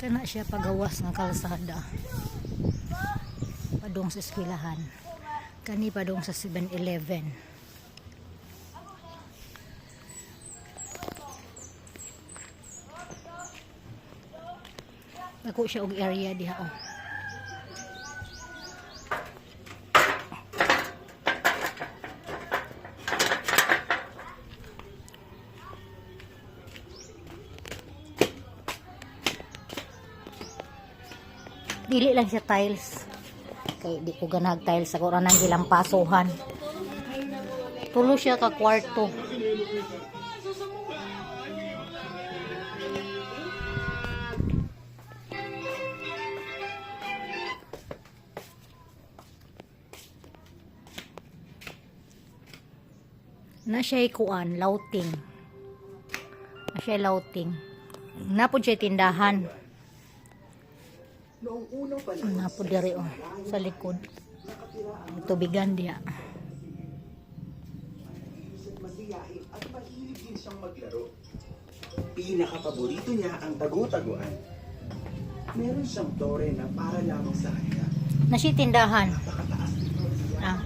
Kana siya pagawas ng kalsada. Padung sa eskwelahan. Kani padung sa 7-Eleven. Ako siya og area diha oh. Dili lang siya tiles. Kay di ko ganag tiles ako ra nang gilang pasuhan. Tulo siya ka kwarto. Na siya kuan, lauting. Na siya lauting. Napod siya tindahan. Napod diri oh, sa likod. Tubigan diha. Pinaka-paborito niya ang tagu-taguan. Meron siyang tore na para lamang sa kanya. Na siya tindahan. Ah.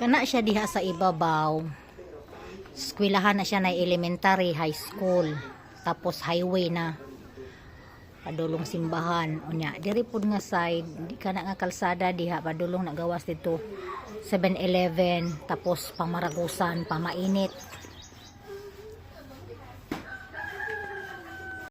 Kana siya diha sa ibabaw. Eskwelahan na siya na elementary, high school. Tapos highway na. Padulong simbahan. Unya, diri pud nga side, di kana nga kalsada diha padulong nagawas dito 7-Eleven, tapos pamaragusan, pamainit.